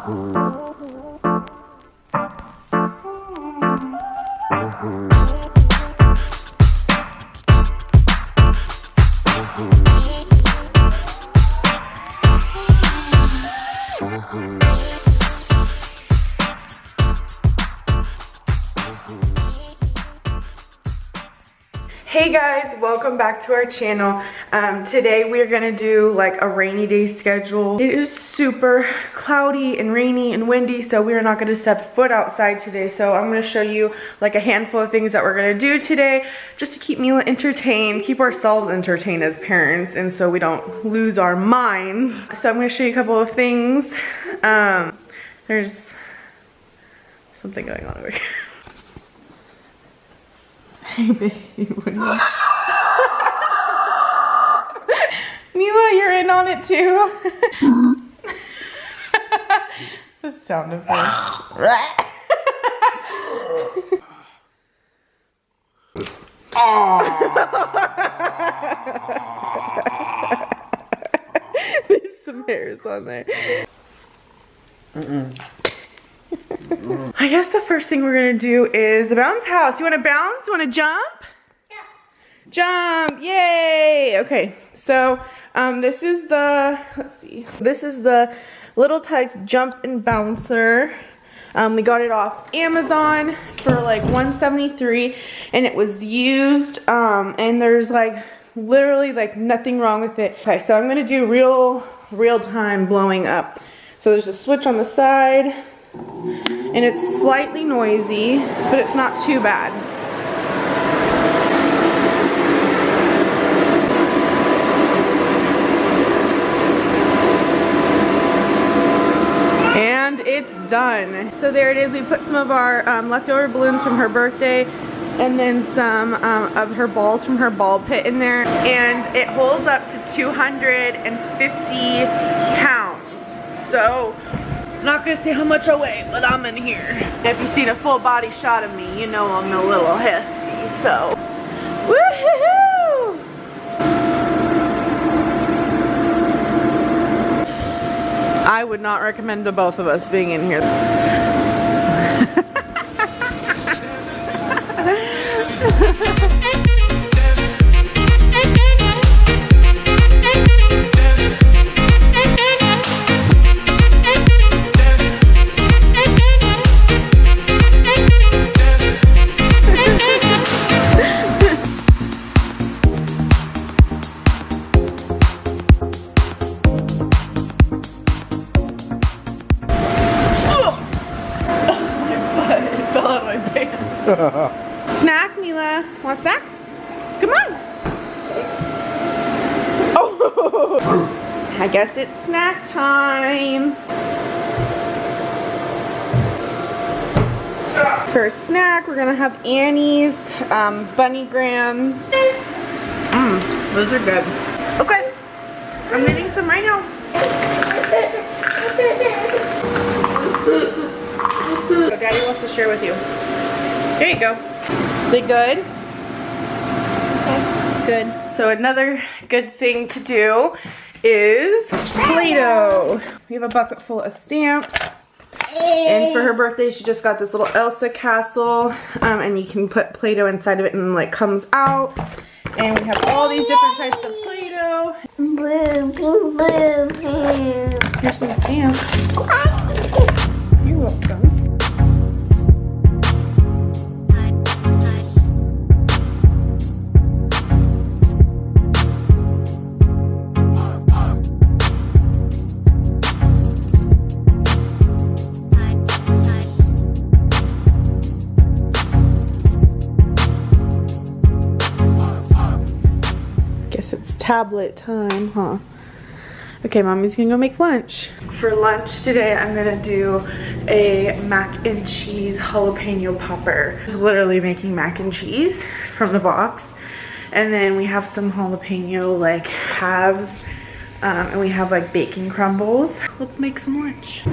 Hey guys, welcome back to our channel. Today we're gonna do like a rainy day schedule. It is super cloudy and rainy and windy, so we are not gonna step foot outside today. So I'm gonna show you like a handful of things that we're gonna do today just to keep Mila entertained, keep ourselves entertained as parents, and so we don't lose our minds. So I'm gonna show you a couple of things. There's something going on over here. Hey baby, what are you Mila, you're in on it too. The sound of her. There's some hairs on there. I guess the first thing we're gonna do is the bounce house. You wanna bounce? You wanna jump? Yeah. Jump, yay! Okay, so this is the, let's see. This is the Little Tikes Jump and Bouncer. We got it off Amazon for like $173 and it was used and there's like literally like nothing wrong with it. Okay, so I'm gonna do real time blowing up. So there's a switch on the side. And it's slightly noisy, but it's not too bad. And it's done. So there it is. We put some of our leftover balloons from her birthday and then some of her balls from her ball pit in there. And it holds up to 250 pounds. So I'm not gonna say how much I weigh, but I'm in here. If you've seen a full body shot of me, you know I'm a little hefty, so. Woohoo! I would not recommend to both of us being in here. Snack, Mila. Want a snack? Come on. Oh, I guess it's snack time. For a snack, we're gonna have Annie's bunny grams. Those are good. Okay, I'm getting some right now. So Daddy wants to share with you. There you go. They good? Okay. Good. So another good thing to do is Play-Doh. We have a bucket full of stamps. And for her birthday, she just got this little Elsa castle. And you can put Play-Doh inside of it and like comes out. And we have all these different types of Play-Doh. Here's some stamps. You're welcome. Tablet time, huh? Okay, Mommy's gonna go make lunch. For lunch today, I'm gonna do a mac and cheese jalapeno popper. Just literally making mac and cheese from the box. And then we have some jalapeno like halves, and we have like bacon crumbles. Let's make some lunch.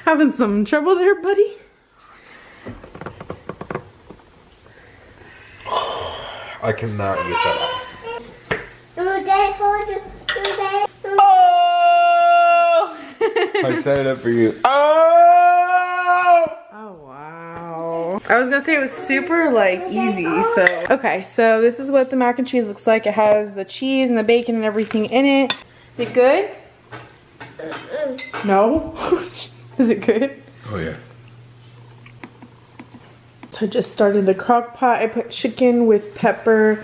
Having some trouble there, buddy? I cannot get that out. Oh! I set it up for you. Oh! Oh, wow. I was gonna say it was super, like, easy, so. Okay, so this is what the mac and cheese looks like. It has the cheese and the bacon and everything in it. Is it good? No? Is it good? Oh, yeah. So I just started the crock pot. I put chicken with pepper,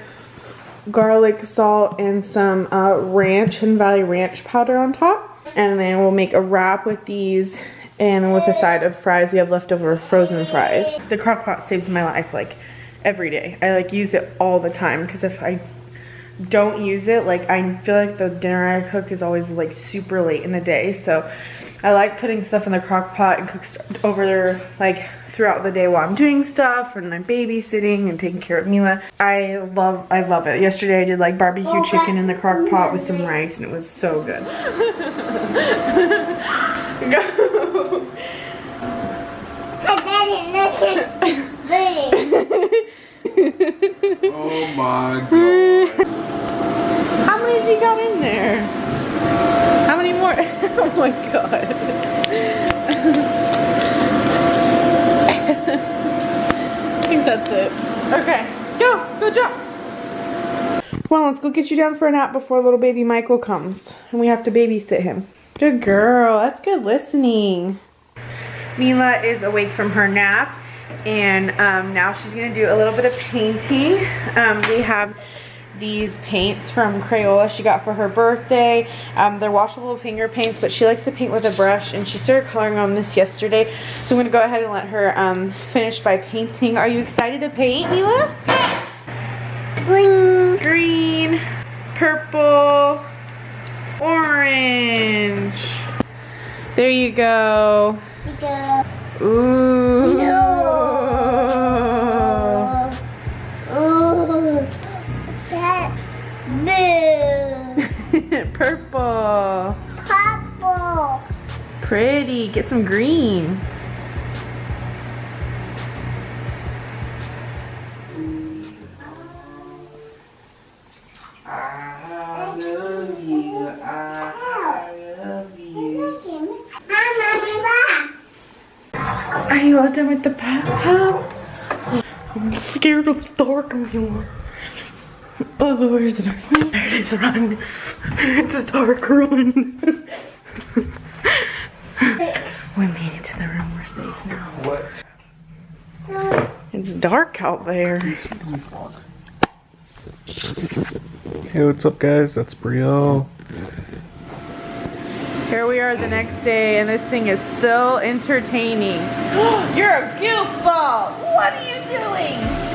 garlic, salt, and some ranch, Hidden Valley Ranch powder on top. And then we'll make a wrap with these, and with a side of fries. We have leftover frozen fries. The crock pot saves my life like every day. I like use it all the time because if I don't use it, like I feel like the dinner I cook is always like super late in the day. So I like putting stuff in the crock pot and cook over there like throughout the day while I'm doing stuff and I'm babysitting and taking care of Mila. I love it. Yesterday I did like barbecue chicken in the crock pot with some rice and it was so good. Go. Oh my god. How many did you got in there? How many more? Oh my god. I think that's it. Okay, go jump. Well, let's go get you down for a nap before little baby Michael comes. And we have to babysit him. Good girl, that's good listening. Mila is awake from her nap. And now she's gonna do a little bit of painting. We have these paints from Crayola she got for her birthday. They're washable finger paints, but she likes to paint with a brush, and she started coloring on this yesterday. So I'm gonna go ahead and let her finish by painting. Are you excited to paint, Mila? Green, purple, orange. There you go. Ooh. Purple. Purple. Pretty. Get some green. I love you. I love you. Are you all done with the bathtub? I'm scared of the dark, Mila. Oh, where is it? There it is, run. It's dark, run. We made it to the room, we're safe now. What? It's dark out there. Hey, what's up, guys? That's Brielle. Here we are the next day, and this thing is still entertaining. You're a goofball! What are you doing?